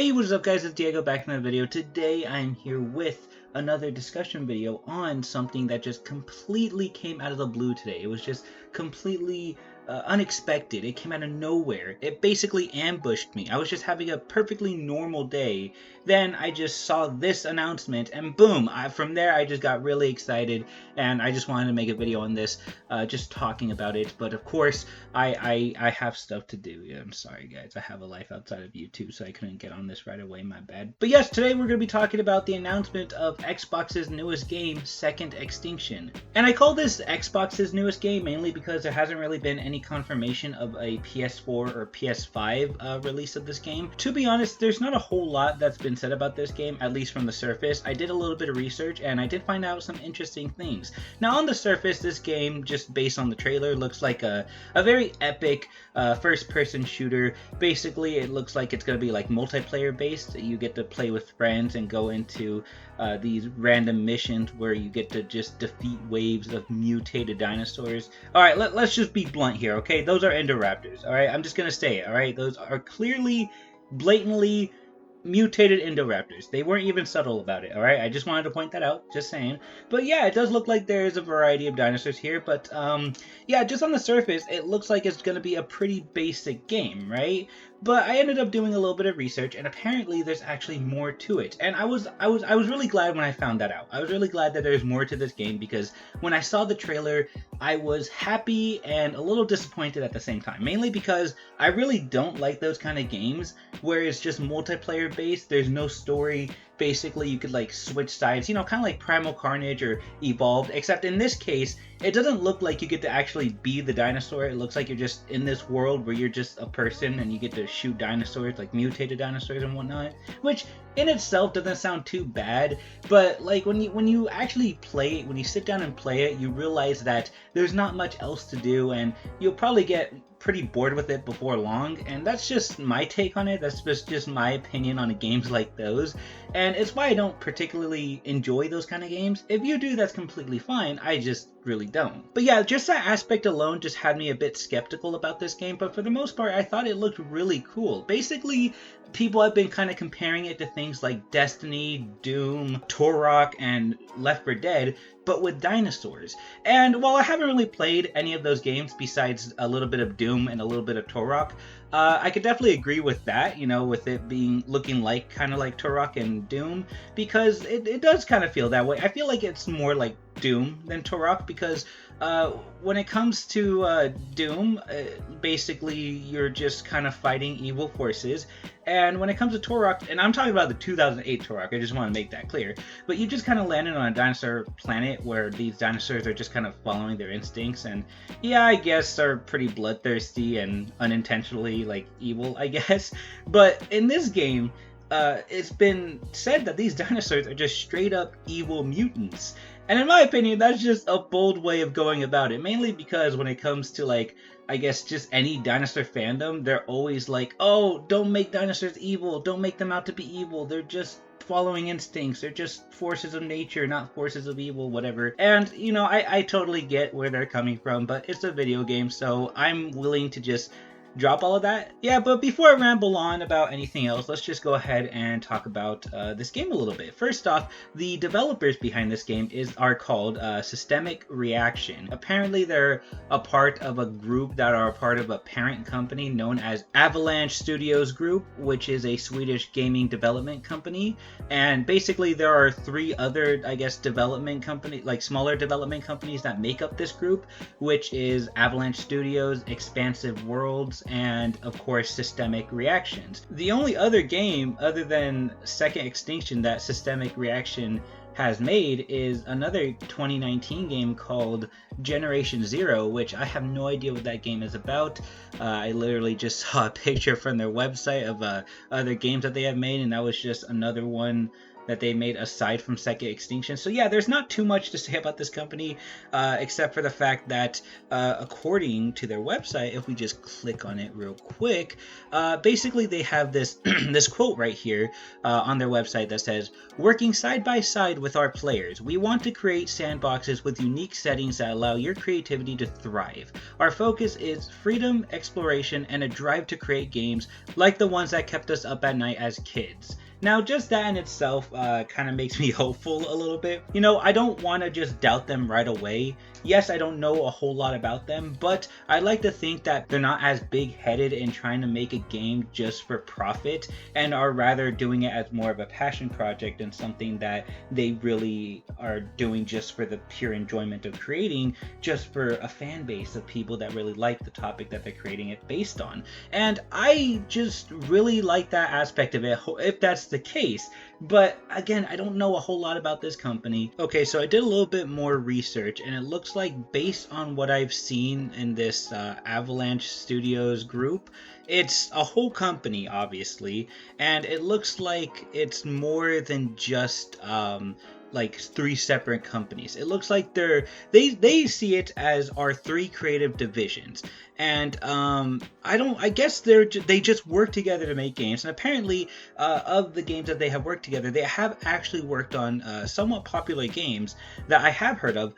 Hey, what is up guys, it's Diego back in the video. Today I'm here with another discussion video on something that just completely came out of the blue today. It was just completely unexpected. It came out of nowhere. It basically ambushed me. I was just having a perfectly normal day. Then I just saw this announcement and boom, from there I just got really excited and I just wanted to make a video on this, just talking about it. But of course, I have stuff to do. Yeah, I'm sorry guys, I have a life outside of YouTube, so I couldn't get on this right away, my bad. But yes, today we're going to be talking about the announcement of Xbox's newest game, Second Extinction. And I call this Xbox's newest game mainly because there hasn't really been any confirmation of a PS4 or PS5 release of this game. To be honest, there's not a whole lot that's been said about this game, at least from the surface. I did a little bit of research and I did find out some interesting things. Now on the surface, this game, just based on the trailer, looks like a very epic first-person shooter. Basically, it looks like it's going to be like multiplayer based. You get to play with friends and go into these random missions where you get to just defeat waves of mutated dinosaurs. Alright, let's just be blunt here, okay? Those are Indoraptors, alright? I'm just gonna say it, alright? Those are clearly, blatantly mutated Indoraptors. They weren't even subtle about it, alright? I just wanted to point that out, just saying. But yeah, it does look like there's a variety of dinosaurs here, but yeah, just on the surface, it looks like it's gonna be a pretty basic game, right? But I ended up doing a little bit of research, and apparently there's actually more to it. And I was really glad when I found that out. I was really glad that there's more to this game, because when I saw the trailer, I was happy and a little disappointed at the same time. Mainly because I really don't like those kind of games where it's just multiplayer based, there's no story. Basically, you could like switch sides, you know, kind of like Primal Carnage or Evolved, except in this case, it doesn't look like you get to actually be the dinosaur. It looks like you're just in this world where you're just a person and you get to shoot dinosaurs, like mutated dinosaurs and whatnot, which in itself doesn't sound too bad. But like when you actually play it, when you sit down and play it, you realize that there's not much else to do, and you'll probably get pretty bored with it before long. And that's just my take on it. That's just my opinion on games like those, and it's why I don't particularly enjoy those kind of games. If you do, that's completely fine. I just really don't. But yeah, just that aspect alone just had me a bit skeptical about this game, but for the most part I thought it looked really cool. Basically, people have been kind of comparing it to things like Destiny, Doom, TUROK, and Left 4 Dead, but with dinosaurs. And while I haven't really played any of those games besides a little bit of Doom and a little bit of TUROK, I could definitely agree with that, you know, with it looking like kind of like TUROK and Doom, because it does kind of feel that way. I feel like it's more like Doom than TUROK, because when it comes to Doom, basically you're just kind of fighting evil forces, and when it comes to TUROK, and I'm talking about the 2008 TUROK, I just want to make that clear, but you just kind of landed on a dinosaur planet where these dinosaurs are just kind of following their instincts, and yeah, I guess are pretty bloodthirsty and unintentionally like evil, I guess. But in this game, it's been said that these dinosaurs are just straight up evil mutants. And in my opinion, that's just a bold way of going about it. Mainly because when it comes to, like, I guess just any dinosaur fandom, they're always like, oh, don't make dinosaurs evil. Don't make them out to be evil. They're just following instincts. They're just forces of nature, not forces of evil, whatever. And, you know, I totally get where they're coming from, but it's a video game, so I'm willing to just drop all of that. Yeah, but before I ramble on about anything else, let's just go ahead and talk about this game a little bit. First off, the developers behind this game are called Systemic Reaction. Apparently they're a part of a group that are a part of a parent company known as Avalanche Studios Group, which is a Swedish gaming development company. And basically there are 3 other, I guess, development company, like smaller development companies that make up this group, which is Avalanche Studios, Expansive Worlds, and of course Systemic Reactions. The only other game other than Second Extinction that Systemic Reaction has made is another 2019 game called Generation Zero, which I have no idea what that game is about. I literally just saw a picture from their website of other games that they have made, and that was just another one that they made aside from Second Extinction. So yeah, there's not too much to say about this company, except for the fact that according to their website, if we just click on it real quick, basically they have this this quote right here on their website that says, "Working side by side with our players, we want to create sandboxes with unique settings that allow your creativity to thrive. Our focus is freedom, exploration, and a drive to create games like the ones that kept us up at night as kids." Now, just that in itself kind of makes me hopeful a little bit. You know, I don't want to just doubt them right away. Yes, I don't know a whole lot about them, but I like to think that they're not as big-headed in trying to make a game just for profit, and are rather doing it as more of a passion project and something that they really are doing just for the pure enjoyment of creating, just for a fan base of people that really like the topic that they're creating it based on. And I just really like that aspect of it, if that's the case. But again, I don't know a whole lot about this company. Okay, so I did a little bit more research, and it looks like, based on what I've seen in this Avalanche Studios group, it's a whole company, obviously, and it looks like it's more than just like 3 separate companies. It looks like they see it as our 3 creative divisions, and I guess they just work together to make games. And apparently, of the games that they have worked together, they have actually worked on somewhat popular games that I have heard of,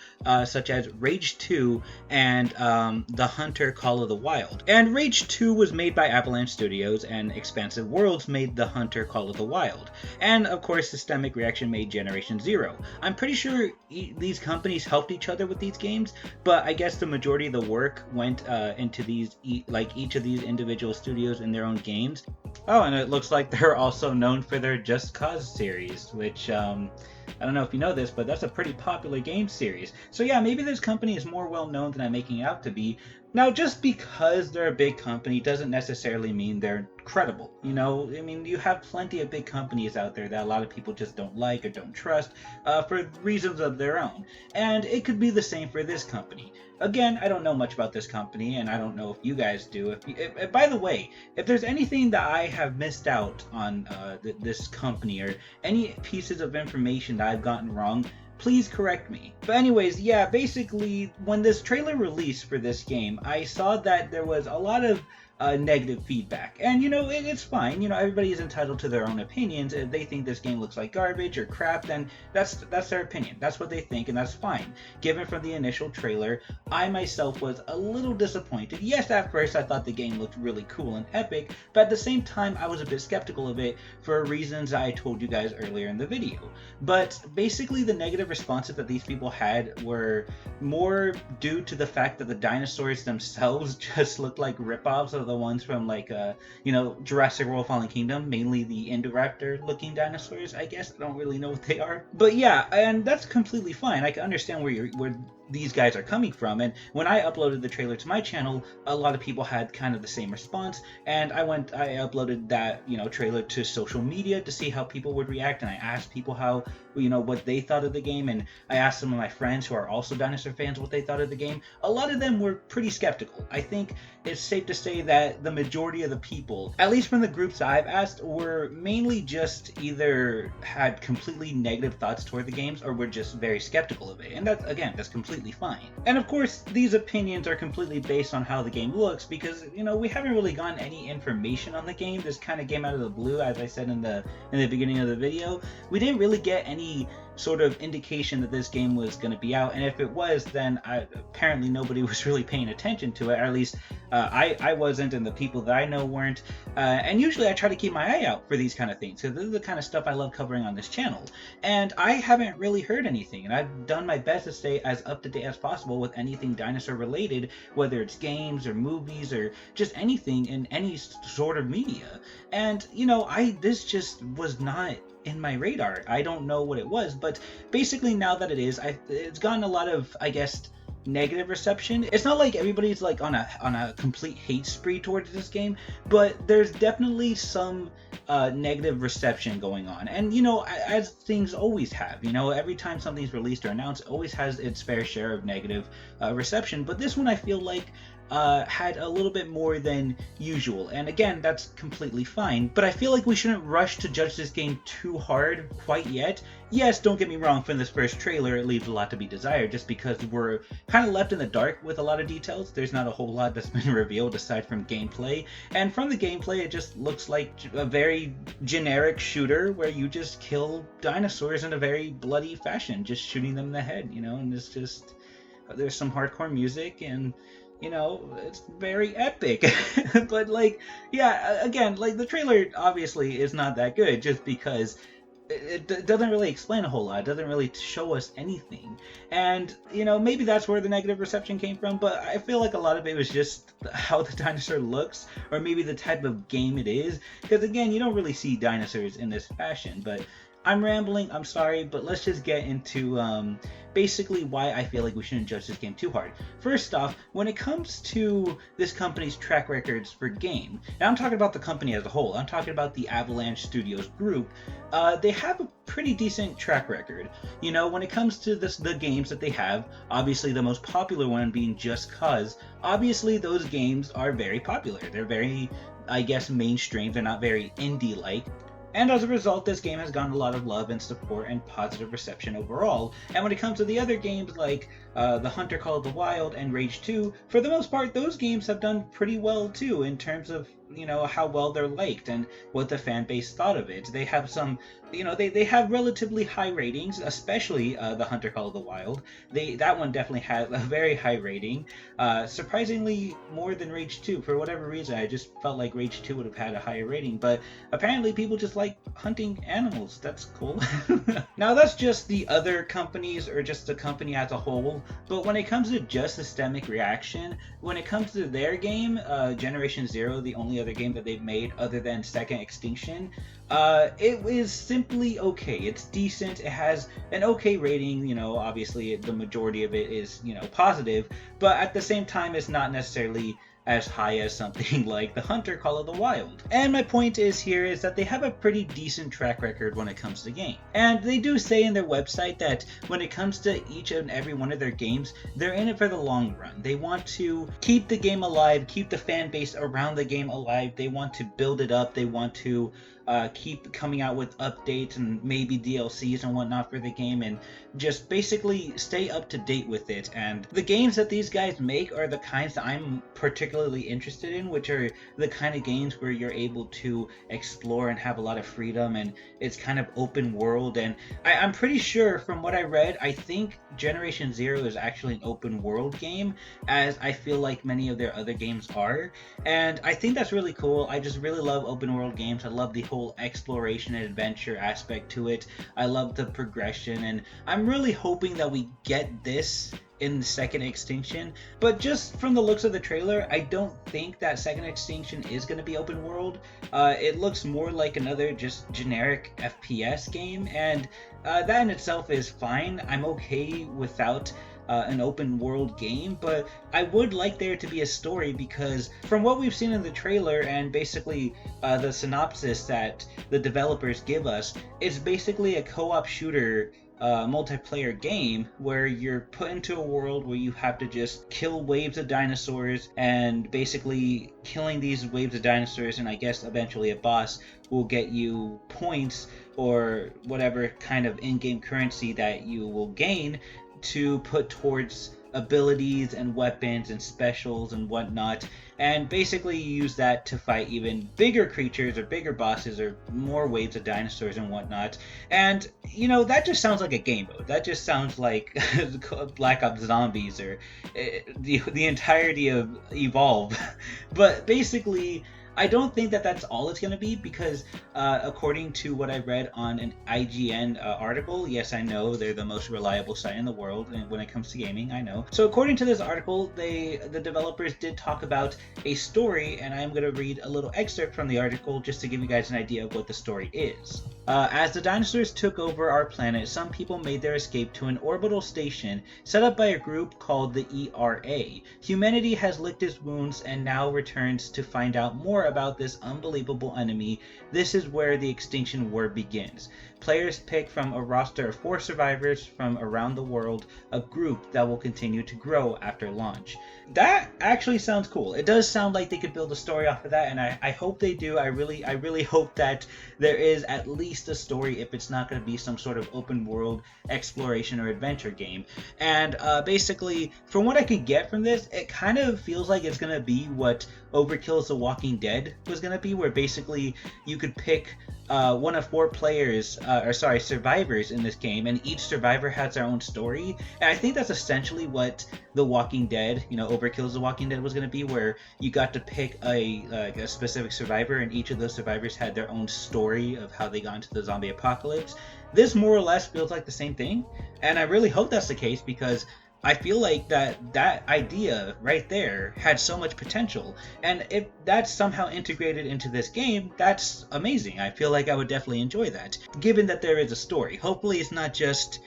such as Rage 2 and The Hunter Call of the Wild. And Rage 2 was made by Avalanche Studios, and Expansive Worlds made The Hunter Call of the Wild. And of course, Systemic Reaction made Generation Zero. I'm pretty sure these companies helped each other with these games, but I guess the majority of the work went into these, like each of these individual studios in their own games. Oh, and it looks like they're also known for their Just Cause series, which I don't know if you know this, but that's a pretty popular game series. So yeah, maybe this company is more well known than I'm making it out to be. Now, just because they're a big company doesn't necessarily mean they're credible. You know, I mean, you have plenty of big companies out there that a lot of people just don't like or don't trust for reasons of their own. And it could be the same for this company. Again, I don't know much about this company, and I don't know if you guys do. If by the way, if there's anything that I have missed out on this company, or any pieces of information that I've gotten wrong, please correct me. But anyways, yeah, basically, when this trailer released for this game, I saw that there was a lot of negative feedback. And, you know, it's fine. You know, everybody is entitled to their own opinions. If they think this game looks like garbage or crap, then that's their opinion. That's what they think, and that's fine. Given from the initial trailer, I myself was a little disappointed. Yes, at first I thought the game looked really cool and epic, but at the same time I was a bit skeptical of it for reasons I told you guys earlier in the video. But basically, the negative responses that these people had were more due to the fact that the dinosaurs themselves just looked like ripoffs of the ones from, like, you know, Jurassic World Fallen Kingdom, mainly the Indoraptor looking dinosaurs, I guess. I don't really know what they are. But yeah, and that's completely fine. I can understand where these guys are coming from. And when I uploaded the trailer to my channel, a lot of people had kind of the same response, and I uploaded that, you know, trailer to social media to see how people would react, and I asked people how, you know, what they thought of the game, and I asked some of my friends who are also dinosaur fans what they thought of the game. A lot of them were pretty skeptical. I think it's safe to say that the majority of the people, at least from the groups I've asked, were mainly just either had completely negative thoughts toward the games, or were just very skeptical of it. And that's, again, that's completely fine. And of course, these opinions are completely based on how the game looks, because, you know, we haven't really gotten any information on the game. This kind of came out of the blue, as I said in the beginning of the video. We didn't really get any sort of indication that this game was going to be out, and if it was, then apparently nobody was really paying attention to it, or at least I wasn't, and the people that I know weren't. And usually I try to keep my eye out for these kind of things, so this is the kind of stuff I love covering on this channel, and I haven't really heard anything, and I've done my best to stay as up to date as possible with anything dinosaur related, whether it's games or movies or just anything in any sort of media. And, you know, this just was not in my radar. I don't know what it was, but basically now that it is, it's gotten a lot of, I guess, negative reception. It's not like everybody's like on a complete hate spree towards this game, but there's definitely some negative reception going on. And, you know, as things always have, you know, every time something's released or announced, it always has its fair share of negative reception. But this one, I feel like had a little bit more than usual. And again, that's completely fine, but I feel like we shouldn't rush to judge this game too hard quite yet. Yes, don't get me wrong, from this first trailer, it leaves a lot to be desired, just because we're kind of left in the dark with a lot of details. There's not a whole lot that's been revealed aside from gameplay, and from the gameplay, it just looks like a very generic shooter where you just kill dinosaurs in a very bloody fashion, just shooting them in the head, you know, and it's just, there's some hardcore music, and you know, it's very epic. But like, yeah, again, like the trailer obviously is not that good just because it doesn't really explain a whole lot. It doesn't really show us anything. And, you know, maybe that's where the negative reception came from, but I feel like a lot of it was just how the dinosaur looks, or maybe the type of game it is. Because, again, you don't really see dinosaurs in this fashion, but I'm rambling, I'm sorry, but let's just get into basically why I feel like we shouldn't judge this game too hard. First off, when it comes to this company's track records for game, and I'm talking about the company as a whole, I'm talking about the Avalanche Studios group, they have a pretty decent track record. You know, when it comes to the games that they have, obviously the most popular one being Just Cause, obviously those games are very popular. They're very, I guess, mainstream, they're not very indie-like. And as a result, this game has gotten a lot of love and support and positive reception overall. And when it comes to the other games like The Hunter Call of the Wild and Rage 2, for the most part, those games have done pretty well too in terms of, you know, how well they're liked and what the fan base thought of it. They have some, you know, they have relatively high ratings, especially The Hunter Call of the Wild. That one definitely had a very high rating, surprisingly more than Rage 2. For whatever reason, I just felt like Rage 2 would have had a higher rating, but apparently people just like hunting animals. That's cool. Now that's just the other companies, or just the company as a whole, but when it comes to just Systemic Reaction, when it comes to their game, Generation Zero, the only other game that they've made other than Second Extinction, it is simply okay. It's decent. It has an okay rating. You know, obviously the majority of it is, you know, positive, but at the same time, it's not necessarily as high as something like The Hunter Call of the Wild. And my point is here is that they have a pretty decent track record when it comes to game. And they do say in their website that when it comes to each and every one of their games, they're in it for the long run. They want to keep the game alive, keep the fan base around the game alive. They want to build it up. They want to keep coming out with updates and maybe DLCs and whatnot for the game, and just basically stay up to date with it. And the games that these guys make are the kinds that I'm particularly interested in, which are the kind of games where you're able to explore and have a lot of freedom, and it's kind of open world. And I'm pretty sure from what I read, I think Generation Zero is actually an open world game, as I feel like many of their other games are. And I think that's really cool. I just really love open world games. I love the whole exploration and adventure aspect to it. I love the progression, and I'm really hoping that we get this in the Second Extinction. But just from the looks of the trailer, I don't think that Second Extinction is going to be open world. It looks more like another just generic FPS game, and that in itself is fine. I'm okay without an open world game, but I would like there to be a story, because from what we've seen in the trailer and basically the synopsis that the developers give us, it's basically a co-op shooter multiplayer game where you're put into a world where you have to just kill waves of dinosaurs, and basically killing these waves of dinosaurs, and I guess eventually a boss, will get you points or whatever kind of in-game currency that you will gain to put towards abilities and weapons and specials and whatnot, and basically use that to fight even bigger creatures or bigger bosses or more waves of dinosaurs and whatnot. And you know, that just sounds like a game mode. That just sounds like Black Ops Zombies, or the entirety of Evolve. But basically, I don't think that that's all it's going to be, because according to what I read on an IGN article, yes, I know they're the most reliable site in the world when it comes to gaming, I know. So according to this article, the developers did talk about a story, and I'm going to read a little excerpt from the article just to give you guys an idea of what the story is. As the dinosaurs took over our planet, some people made their escape to an orbital station set up by a group called the ERA. Humanity has licked its wounds and now returns to find out more about this unbelievable enemy. This is where the Extinction War begins. Players pick from a roster of 4 survivors from around the world, a group that will continue to grow after launch. That actually sounds cool. It does sound like they could build a story off of that, and I hope they do. I really hope that there is at least a story if it's not going to be some sort of open world exploration or adventure game. And basically, from what I could get from this, it kind of feels like it's going to be what Overkill's The Walking Dead was going to be, where basically you could pick one of 4 survivors in this game, and each survivor has their own story. And I think that's essentially what The Walking Dead, Overkill's The Walking Dead was going to be, where you got to pick a specific survivor, and each of those survivors had their own story of how they got into the zombie apocalypse. This more or less feels like the same thing, and I really hope that's the case, because I feel like that idea right there had so much potential, and if that's somehow integrated into this game, that's amazing. I feel like I would definitely enjoy that, given that there is a story. Hopefully it's not just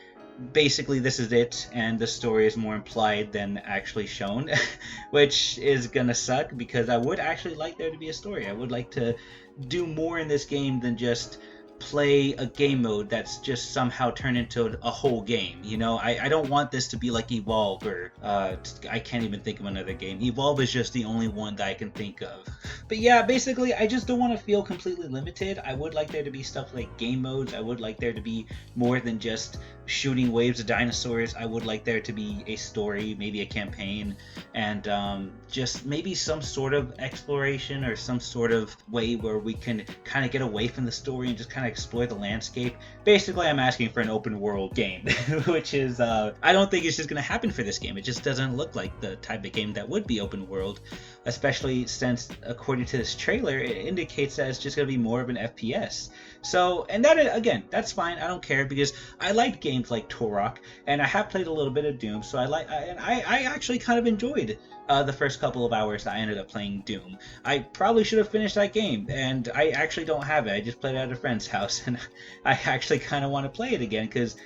basically this is it and the story is more implied than actually shown, which is gonna suck, because I would actually like there to be a story. I would like to do more in this game than just play a game mode that's just somehow turned into a whole game. I don't want this to be like Evolve, or I can't even think of another game. Evolve is just the only one that I can think of. But yeah, basically I just don't want to feel completely limited. I would like there to be stuff like game modes. I would like there to be more than just shooting waves of dinosaurs. I would like there to be a story, maybe a campaign, and just maybe some sort of exploration, or some sort of way where we can kind of get away from the story and just kind of explore the landscape. Basically, I'm asking for an open world game, which is, I don't think it's just going to happen for this game. It just doesn't look like the type of game that would be open world, especially since, according to this trailer, it indicates that it's just going to be more of an FPS. So, and that, again, that's fine. I don't care, because I like games like TUROK, and I have played a little bit of Doom, so I actually kind of enjoyed the first couple of hours that I ended up playing Doom. I probably should have finished that game, and I actually don't have it. I just played it at a friend's house, and I actually kind of want to play it again, because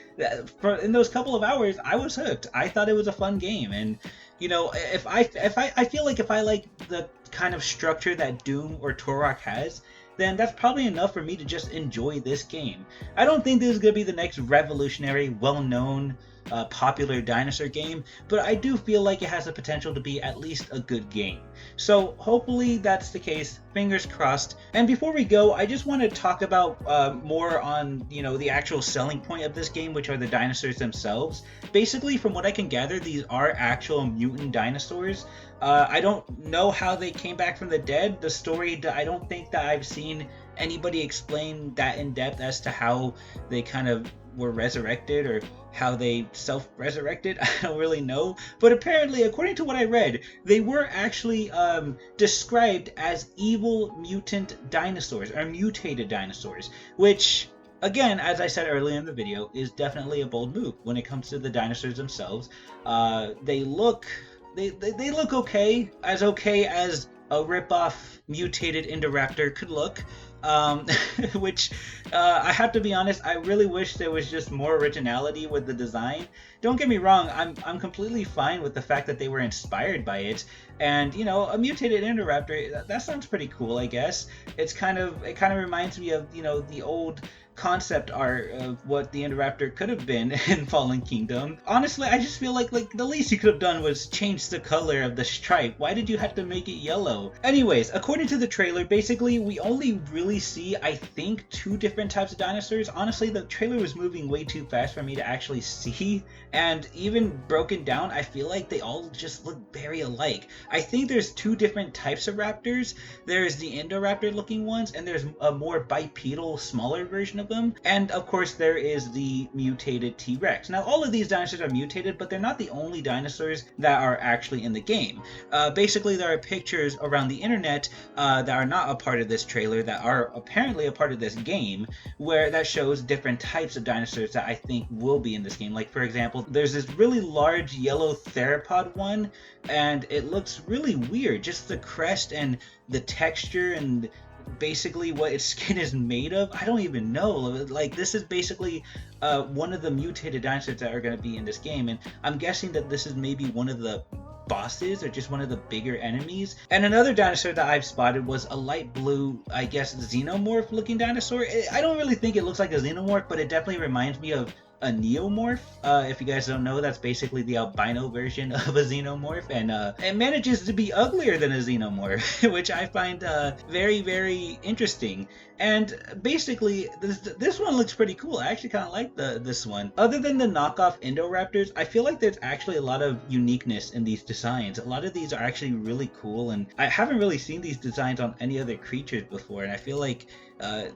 in those couple of hours, I was hooked. I thought it was a fun game, and if I feel like if I like the kind of structure that Doom or Turok has, then that's probably enough for me to just enjoy this game. I don't think this is going to be the next revolutionary, well-known, popular dinosaur game, but I do feel like it has the potential to be at least a good game. So hopefully that's the case. Fingers crossed. And before we go, I just want to talk about more on the actual selling point of this game, which are the dinosaurs themselves. Basically, from what I can gather, these are actual mutant dinosaurs. I don't know how they came back from the dead. The story, I don't think that I've seen anybody explain that in depth as to how they kind of were resurrected, or how they self-resurrected. I don't really know, but apparently, according to what I read, they were actually described as evil mutant dinosaurs, or mutated dinosaurs, which, again, as I said earlier in the video, is definitely a bold move when it comes to the dinosaurs themselves. They look okay as a rip-off mutated Indoraptor could look. Which I have to be honest, I really wish there was just more originality with the design. Don't get me wrong, I'm completely fine with the fact that they were inspired by it, and a mutated Indoraptor, that sounds pretty cool, I guess. It kind of reminds me of the old concept art of what the Indoraptor could have been in Fallen Kingdom. Honestly, I just feel like the least you could have done was change the color of the stripe. Why did you have to make it yellow? Anyways, according to the trailer, basically we only really see, I think, 2 different types of dinosaurs. Honestly, the trailer was moving way too fast for me to actually see, and even broken down, I feel like they all just look very alike. I think there's 2 different types of raptors. There's the Indoraptor looking ones, and there's a more bipedal, smaller version of them, and of course there is the mutated T-Rex. Now, all of these dinosaurs are mutated, but they're not the only dinosaurs that are actually in the game. Basically, there are pictures around the internet that are not a part of this trailer, that are apparently a part of this game, where that shows different types of dinosaurs that I think will be in this game. Like, for example, there's this really large yellow theropod one, and it looks really weird. Just the crest and the texture and basically what its skin is made of, I don't even know. Like, this is basically one of the mutated dinosaurs that are going to be in this game, and I'm guessing that this is maybe one of the bosses, or just one of the bigger enemies. And another dinosaur that I've spotted was a light blue, I guess, xenomorph looking dinosaur. I don't really think it looks like a xenomorph, but it definitely reminds me of a neomorph. If you guys don't know, that's basically the albino version of a xenomorph, and it manages to be uglier than a xenomorph, which I find very, very interesting. And basically, this one looks pretty cool. I actually kind of like this one. Other than the knockoff Indoraptors, I feel like there's actually a lot of uniqueness in these designs. A lot of these are actually really cool, and I haven't really seen these designs on any other creatures before, and I feel like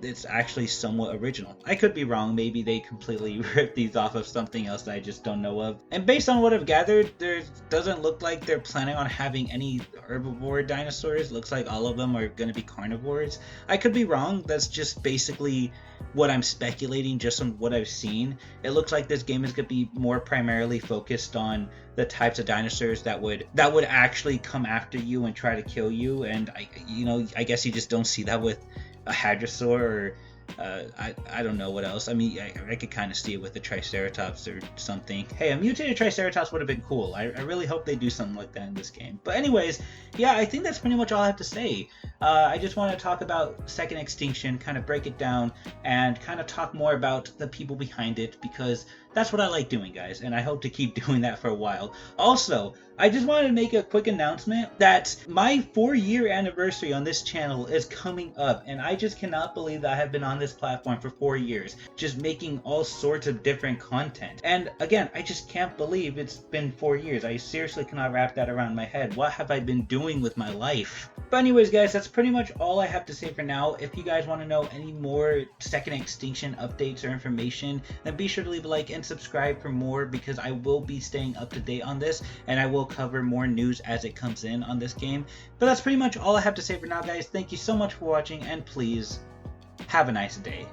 it's actually somewhat original. I could be wrong. Maybe they completely ripped these off of something else that I just don't know of. And based on what I've gathered, there doesn't look like they're planning on having any herbivore dinosaurs. Looks like all of them are going to be carnivores. I could be wrong. That's just basically what I'm speculating just on what I've seen. It looks like this game is going to be more primarily focused on the types of dinosaurs that would actually come after you and try to kill you. And I guess you just don't see that with a hadrosaur, or I don't know what else. I mean, I could kind of see it with the Triceratops or something. Hey, a mutated Triceratops would have been cool. I really hope they do something like that in this game. But anyways, yeah, I think that's pretty much all I have to say. I just want to talk about Second Extinction, kind of break it down, and kind of talk more about the people behind it, because that's what I like doing, guys, and I hope to keep doing that for a while. Also, I just wanted to make a quick announcement that my 4-year anniversary on this channel is coming up, and I just cannot believe that I have been on this platform for 4 years, just making all sorts of different content. And again, I just can't believe it's been 4 years. I seriously cannot wrap that around my head. What have I been doing with my life? But anyways, guys, that's pretty much all I have to say for now. If you guys want to know any more Second Extinction updates or information, then be sure to leave a like and subscribe for more, because I will be staying up to date on this, and I will cover more news as it comes in on this game. But that's pretty much all I have to say for now, guys. Thank you so much for watching, and please have a nice day.